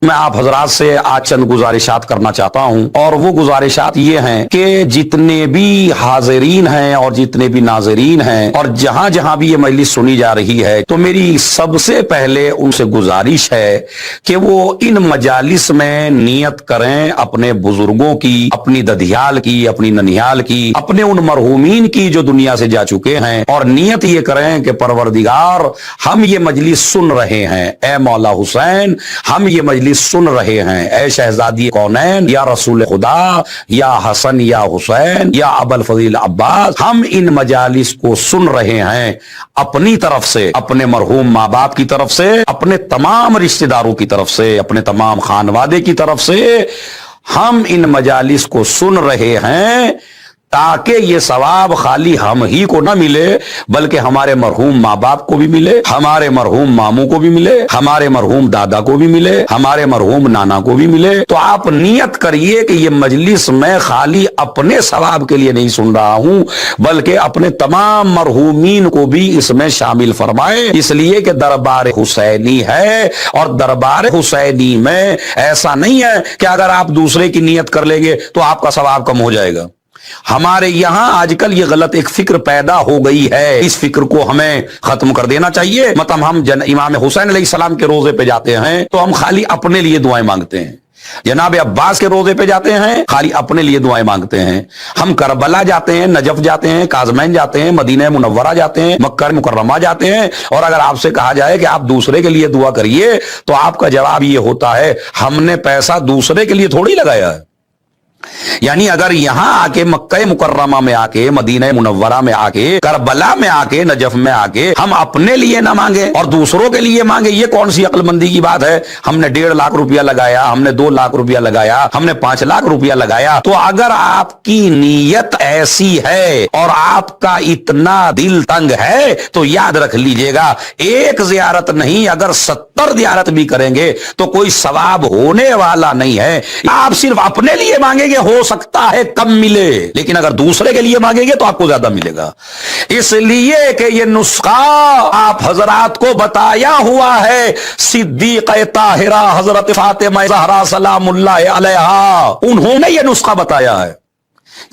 मैं आप हजरात से आज चंद गुजारिशात करना चाहता हूं और वो गुजारिशात ये हैं कि जितने भी हाजिरीन हैं और जितने भी नाजरीन हैं और जहां जहां भी ये मजलिस सुनी जा रही है, तो मेरी सबसे पहले उनसे गुजारिश है कि वो इन मजालिस में नियत करें अपने बुजुर्गों की, अपनी ददियाल की, अपनी ननिहाल की, अपने उन मरहूमीन की जो दुनिया से जा चुके हैं, और नियत ये करें कि परवरदिगार हम ये मजलिस सुन रहे हैं, ए मौला हुसैन हम ये मजलिस सुन रहे हैं, ऐ शहजादी कौनैन या रसूल खुदा या हसन या हुसैन या अबुल फजील अब्बास, हम इन मजालिस को सुन रहे हैं अपनी तरफ से, अपने मरहूम माँ बाप की तरफ से, अपने तमाम रिश्तेदारों की तरफ से, अपने तमाम खानवादे की तरफ से हम इन मजालिस को सुन रहे हैं ताकि ये सवाब खाली हम ही को ना मिले बल्कि हमारे मरहूम माँ बाप को भी मिले, हमारे मरहूम मामू को भी मिले, हमारे मरहूम दादा को भी मिले, हमारे मरहूम नाना को भी मिले। तो आप नियत करिए कि ये मजलिस मैं खाली अपने सवाब के लिए नहीं सुन रहा हूं बल्कि अपने तमाम मरहूमीन को भी इसमें शामिल फरमाए, इसलिए कि दरबार हुसैनी है और दरबार हुसैनी में ऐसा नहीं है कि अगर आप दूसरे की नियत कर लेंगे तो आपका सवाब कम हो जाएगा। हमारे यहां आजकल ये गलत एक फिक्र पैदा हो गई है, इस फिक्र को हमें खत्म कर देना चाहिए। मतलब हम इमाम हुसैन अलैहिस्सलाम के रोजे पे जाते हैं तो हम खाली अपने लिए दुआएं मांगते हैं, जनाब अब्बास के रोजे पे जाते हैं खाली अपने लिए दुआएं मांगते हैं, हम करबला जाते हैं, नजफ जाते हैं, काज़मैन जाते हैं, मदीना मुनव्वरा जाते हैं, मक्का मुकर्रमा जाते हैं, और अगर आपसे कहा जाए कि आप दूसरे के लिए दुआ करिए तो आपका जवाब ये होता है हमने पैसा दूसरे के लिए थोड़ी लगाया है। यानी अगर यहां आके मक्का मुकर्रमा में आके, मदीना मुनव्वरा में आके, करबला में आके, नजफ में आके हम अपने लिए ना मांगे और दूसरों के लिए मांगे, ये कौन सी अक्लमंदी की बात है। हमने 1.5 लाख रुपया लगाया, हमने 2 लाख रुपया लगाया, हमने 5 लाख रुपया लगाया। तो अगर आपकी नीयत ऐसी है और आपका इतना दिल तंग है तो याद रख लीजिएगा, एक जियारत नहीं अगर 70 जियारत भी करेंगे तो कोई सवाब होने वाला नहीं है। आप सिर्फ अपने लिए मांगेंगे, हो सकता है कम मिले, लेकिन अगर दूसरे के लिए मांगेंगे तो आपको ज्यादा मिलेगा। इसलिए कि ये नुस्खा आप हजरात को बताया हुआ है सिद्दीक़ ताहिरा हजरत फातिमा ज़हरा सलामुल्लाह अलैहा, उन्होंने ये नुस्खा बताया है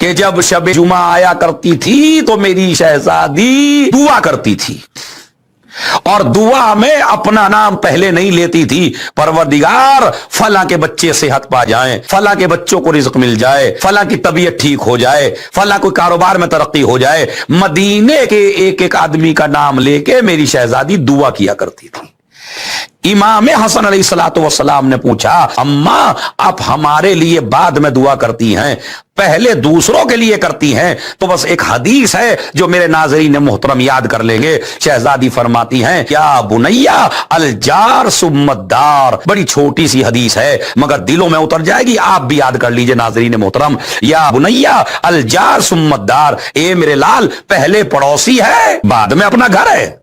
कि जब शब जुमा आया करती थी तो मेरी शहजादी दुआ करती थी और दुआ में अपना नाम पहले नहीं लेती थी, परवरदिगार फला के बच्चे सेहत पा जाएं, फला के बच्चों को रिज़्क़ मिल जाए, फला की तबीयत ठीक हो जाए, फला कोई कारोबार में तरक्की हो जाए। मदीने के एक एक आदमी का नाम लेके मेरी शहजादी दुआ किया करती थी। इमाम हसन अलैहिस्सलातु वस्सलाम ने पूछा, अम्मा आप हमारे लिए बाद में दुआ करती हैं, पहले दूसरों के लिए करती हैं? तो बस एक हदीस है जो मेरे नाज़रीन मोहतरम याद कर लेंगे। शहजादी फरमाती हैं, क्या बुनैया अलजार सुम्मदार, बड़ी छोटी सी हदीस है मगर दिलों में उतर जाएगी, आप भी याद कर लीजिए नाज़रीन मोहतरम। या बुनैया अलजार सुम्मदार, ए मेरे लाल पहले पड़ोसी है बाद में अपना घर है।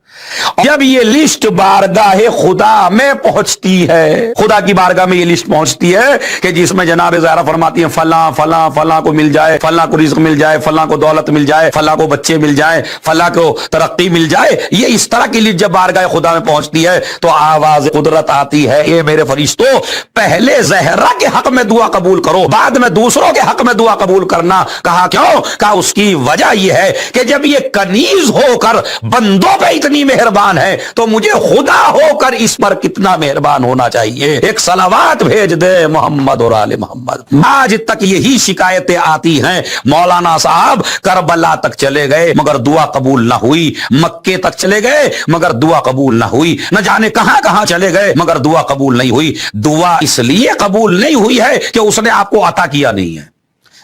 जब ये लिस्ट बारगाहे खुदा में पहुंचती है, खुदा की बारगाह में ये लिस्ट पहुंचती है कि जिसमें जनाब ज़हरा फरमाती है फला फला फला को मिल जाए, फला को रिज़्क़ मिल जाए, फला को दौलत मिल जाए, फला को बच्चे मिल जाए, फला को तरक्की मिल जाए, ये इस तरह की लिस्ट जब बारगाह खुदा में पहुंचती है तो आवाज कुदरत आती है, ये मेरे फरिश्तों पहले ज़हरा के हक में दुआ कबूल करो, बाद में दूसरों के हक में दुआ कबूल करना। कहा क्यों? कहा उसकी वजह यह है कि जब ये कनीज होकर बंदों पे इतनी मेहरबान है तो मुझे खुदा होकर इस पर कितना मेहरबान होना चाहिए। एक सलावात भेज दे मोहम्मद और आले मोहम्मद। आज तक यही शिकायतें आती हैं, मौलाना साहब करबला तक चले गए मगर दुआ कबूल ना हुई, मक्के तक चले गए मगर दुआ कबूल ना हुई, न जाने कहां कहां चले गए मगर दुआ कबूल नहीं हुई। दुआ इसलिए कबूल नहीं हुई है कि उसने आपको अता किया नहीं है।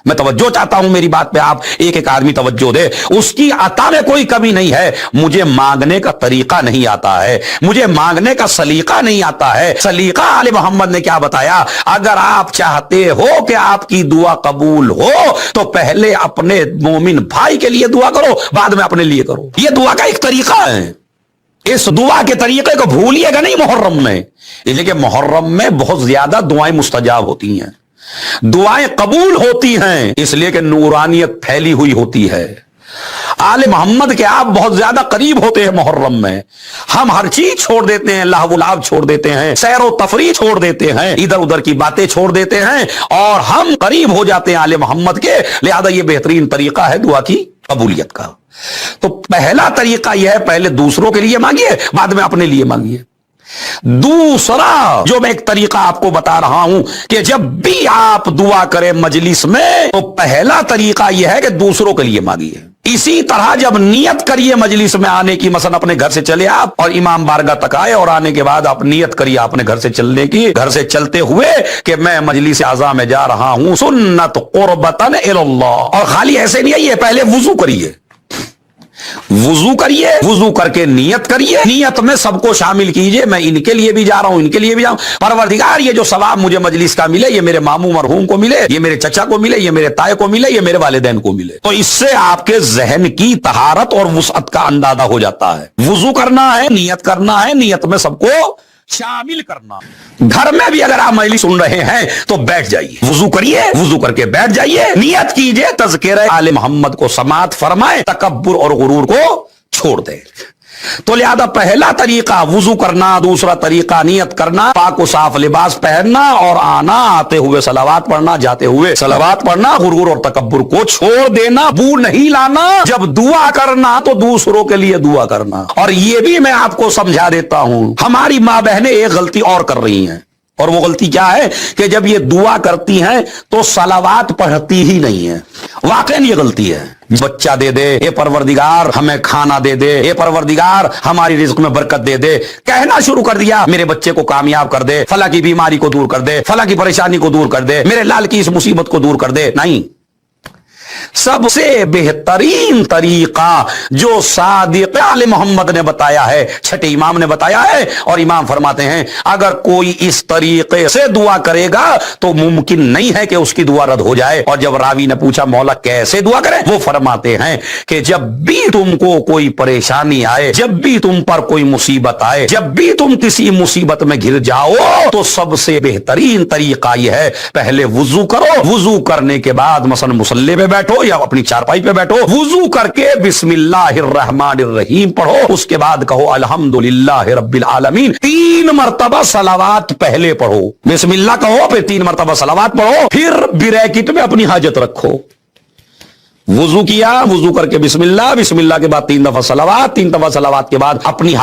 मैं तवज्जो चाहता हूं, मेरी बात पे आप एक एक आदमी तवज्जो दे। उसकी अता में कोई कमी नहीं है, मुझे मांगने का तरीका नहीं आता है, मुझे मांगने का सलीका नहीं आता है। सलीका आले मोहम्मद ने क्या बताया? अगर आप चाहते हो कि आपकी दुआ कबूल हो तो पहले अपने मोमिन भाई के लिए दुआ करो, बाद में अपने लिए करो। यह दुआ का एक तरीका है। इस दुआ के तरीके को भूलिएगा नहीं मुहर्रम में, इसलिए कि मुहर्रम में बहुत ज्यादा दुआएं मुस्तजाब होती हैं, दुआएं कबूल होती हैं, इसलिए कि नूरानियत फैली हुई होती है। आले मोहम्मद के आप बहुत ज्यादा करीब होते हैं मुहर्रम में। हम हर चीज छोड़ देते हैं, लहव लाभ छोड़ देते हैं, सैर व तफरी छोड़ देते हैं, इधर उधर की बातें छोड़ देते हैं और हम करीब हो जाते हैं आले मोहम्मद के। लिहाजा ये बेहतरीन तरीका है दुआ की कबूलियत का। तो पहला तरीका यह है, पहले दूसरों के लिए मांगिए, बाद में अपने लिए मांगिए। दूसरा जो मैं एक तरीका आपको बता रहा हूं कि जब भी आप दुआ करें मजलिस में, तो पहला तरीका यह है कि दूसरों के लिए मांगिए। इसी तरह जब नियत करिए मजलिस में आने की, मसलन अपने घर से चले आप और इमाम बारगाह तक आए और आने के बाद आप नियत करिए अपने घर से चलने की, घर से चलते हुए कि मैं मजलिस आज़ा में जा रहा हूं सुन्नत कुर्बतन इलल्लाह। और खाली ऐसे नहीं है, पहले वुजू करिए, वुजू करिए, वुजू करके नियत करिए, नियत में सबको शामिल कीजिए, मैं इनके लिए भी जा रहा हूं, इनके लिए भी जाऊं, परवरदिगार ये जो सवाब मुझे मजलिस का मिले, ये मेरे मामू मरहूम को मिले, ये मेरे चचा को मिले, ये मेरे ताए को मिले, ये मेरे वालिदैन को मिले। तो इससे आपके जहन की तहारत और वुसअत का अंदाजा हो जाता है। वुजू करना है, नियत करना है, नियत में सबको शामिल करना। घर में भी अगर आप मजलिस सुन रहे हैं तो बैठ जाइए, वुजू करिए, वुजू करके बैठ जाइए, नियत कीजिए तज़किरे आले मोहम्मद को समात फरमाए, तकब्बुर और गुरूर को छोड़ दे। तो लिहाजा पहला तरीका वुजू करना, दूसरा तरीका नियत करना, पाक व साफ लिबास पहनना और आना, आते हुए सलावात पढ़ना, जाते हुए सलावात पढ़ना, गुरूर और तकब्बुर को छोड़ देना, बू नहीं लाना। जब दुआ करना तो दूसरों के लिए दुआ करना। और ये भी मैं आपको समझा देता हूं, हमारी मां बहनें एक गलती और कर रही हैं, और वो गलती क्या है कि जब ये दुआ करती हैं तो सलावात पढ़ती ही नहीं है। वाकई ये गलती है। बच्चा दे दे, ये परवरदिगार हमें खाना दे दे, ये परवरदिगार हमारी रिज़्क़ में बरकत दे दे, कहना शुरू कर दिया, मेरे बच्चे को कामयाब कर दे, फला की बीमारी को दूर कर दे, फला की परेशानी को दूर कर दे, मेरे लाल की इस मुसीबत को दूर कर दे। नहीं, सबसे बेहतरीन तरीका जो सादिक़ आले मोहम्मद ने बताया है, छठे इमाम ने बताया है, और इमाम फरमाते हैं अगर कोई इस तरीके से दुआ करेगा तो मुमकिन नहीं है कि उसकी दुआ रद्द हो जाए। और जब रावी ने पूछा मौला कैसे दुआ करें, वो फरमाते हैं कि जब भी तुमको कोई परेशानी आए, जब भी तुम पर कोई मुसीबत आए, जब भी तुम किसी मुसीबत में घिर जाओ, तो सबसे बेहतरीन तरीका यह है पहले वुजू करो, वुजू करने के बाद मसलन मुसल्ले पे बैठो या अपनी चारपाई पे बैठो, वुजू करके बिस्मिल्लाहिर्रहमानिर्रहीम पढ़ो, उसके बाद कहो अल्हम्दुलिल्लाहि रब्बिल आलमीन, 3 मरतबा सलावात पहले पढ़ो, बिस्मिल्लाह कहो, फिर 3 मरतबा सलावात पढ़ो, फिर ब्रैकेट में अपनी हाजत रखो। वुजू किया, वुजू करके बिस्मिल्लाह, बिस्मिल्लाह के बाद 3 दफा सलावात, 3 दफा सलावात के बाद अपनी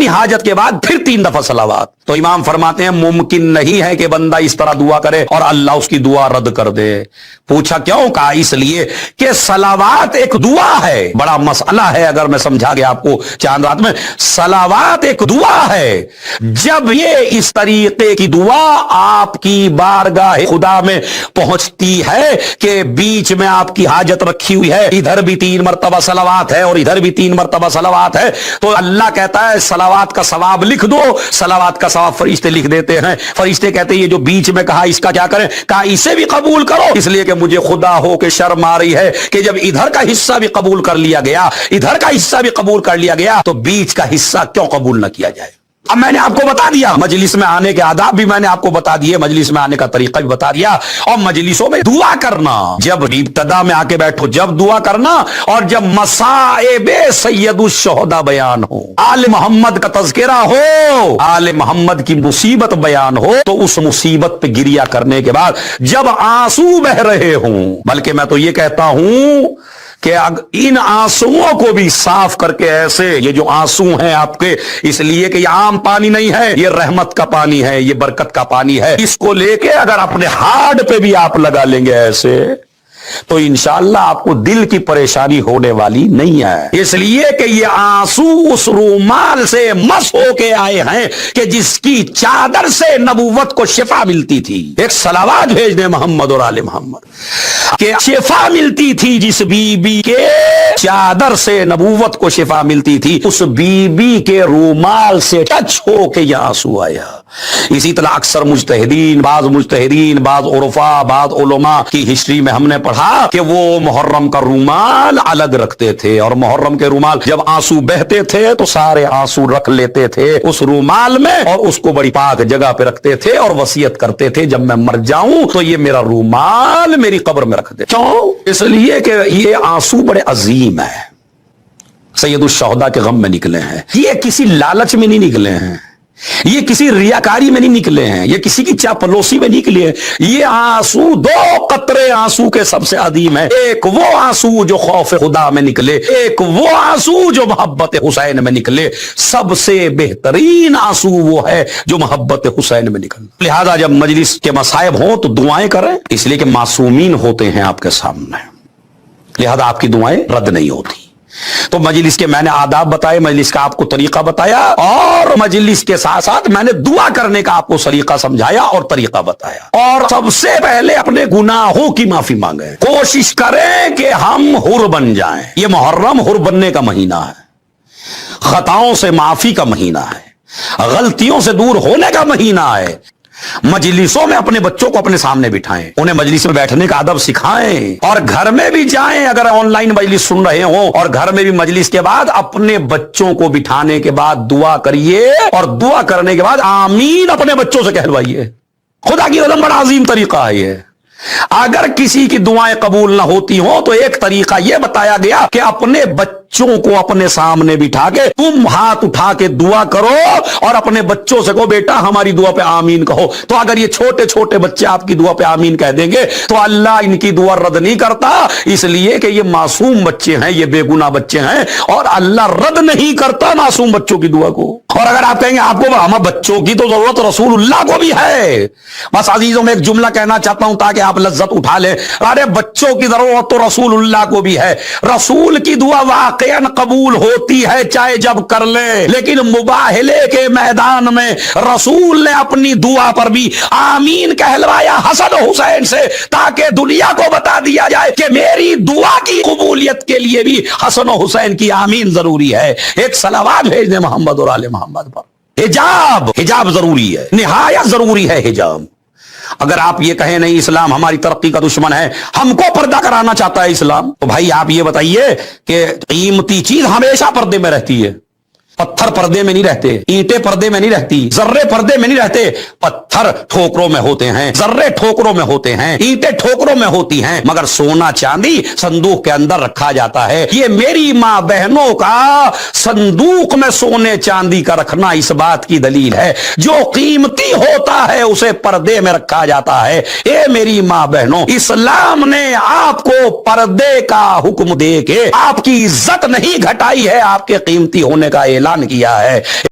हाजत के बाद फिर 3 दफा सलावात। तो इमाम फरमाते हैं मुमकिन नहीं है कि बंदा इस तरह दुआ करे और अल्लाह उसकी दुआ रद्द कर दे। पूछा क्यों? कहा इसलिए कि सलावात एक दुआ है। बड़ा मसला है, अगर मैं समझा गया आपको चांद रात में, सलावात एक दुआ है। जब ये इस तरीके की दुआ आपकी बारगाह खुदा में पहुंचती है कि बीच में आपकी हाजत रखी हुई है, इधर भी 3 मरतबा सलावात है और इधर भी 3 मरतबा सलावात है, तो अल्लाह कहता है सलावात का सवाब लिख दो। सलावात का सवाब फरिश्ते लिख देते हैं। फरिश्ते कहते हैं ये जो बीच में कहा इसका क्या करें? कहा इसे भी कबूल करो, इसलिए कि मुझे खुदा हो के शर्म आ रही है कि जब इधर का हिस्सा भी कबूल कर लिया गया, इधर का हिस्सा भी कबूल कर लिया गया, तो बीच का हिस्सा क्यों कबूल न किया जाए। अब मैंने आपको बता दिया, मजलिस में आने के आदाब भी मैंने आपको बता दिए, मजलिस में आने का तरीका भी बता दिया, और मजलिसों में दुआ करना, जब इब्तदा में आके बैठो जब दुआ करना, और जब मसाइबे सैयदुश शुहदा बयान हो, आले मोहम्मद का तज़किरा हो, आले मोहम्मद की मुसीबत बयान हो, तो उस मुसीबत पे गिरिया करने के बाद जब आंसू बह रहे हों, बल्कि मैं तो ये कहता हूं कि इन आंसुओं को भी साफ करके, ऐसे ये जो आंसू हैं आपके, इसलिए कि ये आम पानी नहीं है, ये रहमत का पानी है, ये बरकत का पानी है, इसको लेके अगर अपने हार्ट पे भी आप लगा लेंगे ऐसे, तो इंशाअल्लाह आपको दिल की परेशानी होने वाली नहीं है। इसलिए कि ये आंसू उस रूमाल से मस होके आए हैं कि जिसकी चादर से नबूवत को शिफा मिलती थी। एक सलावात भेज दे मोहम्मद और आले मोहम्मद के शिफा मिलती थी, जिस बीबी के चादर से नबूवत को शिफा मिलती थी, उस बीबी के रूमाल से टच होके ये आंसू आया। इसी तरह अक्सर मुजतहिदीन, बाज उरफा, बाज उलमा की हिस्ट्री में हमने पढ़ा कि वो मुहर्रम का रूमाल अलग रखते थे, और मुहर्रम के रूमाल जब आंसू बहते थे तो सारे आंसू रख लेते थे उस रूमाल में, और उसको बड़ी पाक जगह पे रखते थे, और वसीयत करते थे जब मैं मर जाऊं तो ये मेरा रूमाल मेरी कब्र में रख दे। क्यों? इसलिए कि ये आंसू बड़े अजीम है। सैयद उश-शुहदा के गम में निकले हैं। ये किसी लालच में नहीं निकले हैं, ये किसी रियाकारी में नहीं निकले हैं, ये किसी की चापलूसी में निकले हैं। ये आंसू, दो कतरे आंसू के सबसे अदीम है। एक वो आंसू जो खौफ खुदा में निकले, एक वो आंसू जो मोहब्बत हुसैन में निकले। सबसे बेहतरीन आंसू वो है जो मोहब्बत हुसैन में निकले। लिहाजा जब मजलिस के मसाइब हो तो दुआएं करें, इसलिए कि मासूमीन होते हैं आपके सामने, लिहाजा आपकी दुआएं रद्द नहीं होती। तो मजलिस के मैंने आदाब बताए, मजलिस का आपको तरीका बताया, और मजलिस के साथ साथ मैंने दुआ करने का आपको सलीका समझाया और तरीका बताया। और सबसे पहले अपने गुनाहों की माफी मांगे, कोशिश करें कि हम हुर बन जाएं। ये मुहर्रम हुर बनने का महीना है, खताओं से माफी का महीना है, गलतियों से दूर होने का महीना है। मजलिसों में अपने बच्चों को अपने सामने बिठाएं, उन्हें मजलिस में बैठने का अदब सिखाएं, और घर में भी जाएं अगर ऑनलाइन मजलिस सुन रहे हो, और घर में भी मजलिस के बाद अपने बच्चों को बिठाने के बाद दुआ करिए, और दुआ करने के बाद आमीन अपने बच्चों से कहलवाइए। खुदा की कसम बड़ा अजीम तरीका है ये। अगर किसी की दुआएं कबूल ना होती हो तो एक तरीका यह बताया गया कि अपने बच्चों को अपने सामने बिठा के तुम हाथ उठा के दुआ करो, और अपने बच्चों से कहो बेटा हमारी दुआ पे आमीन कहो। तो अगर ये छोटे छोटे बच्चे आपकी दुआ पे आमीन कह देंगे तो अल्लाह इनकी दुआ रद्द नहीं करता, इसलिए कि ये मासूम बच्चे हैं, ये बेगुनाह बच्चे हैं, और अल्लाह रद्द नहीं करता मासूम बच्चों की दुआ को। और अगर आप कहेंगे आपको हमारे बच्चों की तो जरूरत रसूलुल्लाह को भी है, बस अजीजों में एक जुमला कहना चाहता हूं ताकि आप लज्जत उठा ले। अरे बच्चों की जरूरत तो रसूलुल्लाह को भी है। रसूल की दुआ वाकईन कबूल होती है चाहे जब कर ले, लेकिन मुबाहले के मैदान में रसूल ने अपनी दुआ पर भी आमीन कहलवाया हसन हुसैन से, ताकि दुनिया को बता दिया जाए कि मेरी दुआ की कबूलियत के लिए भी हसन हुसैन की आमीन जरूरी है। एक सलावात भेज दे मोहम्मद और आले मोहम्मद पर। हिजाब, हिजाब जरूरी है, निहायत जरूरी है हिजाब। अगर आप ये कहें नहीं इस्लाम हमारी तरक्की का दुश्मन है, हमको पर्दा कराना चाहता है इस्लाम, तो भाई आप ये बताइए कि कीमती चीज हमेशा पर्दे में रहती है। पत्थर पर्दे में नहीं रहते, ईंटें पर्दे में नहीं रहती, जर्रे पर्दे में नहीं रहते। पत्थर ठोकरों में होते हैं, जर्रे ठोकरों में होते हैं, ईंटें ठोकरों में होती हैं, मगर सोना चांदी संदूक के अंदर रखा जाता है। ये मेरी मां बहनों का संदूक में सोने चांदी का रखना इस बात की दलील है, जो कीमती होता है उसे पर्दे में रखा जाता है। ये मेरी मां बहनों, इस्लाम ने आपको पर्दे का हुक्म दे के आपकी इज्जत नहीं घटाई है, आपके कीमती होने का ऐलान किया है।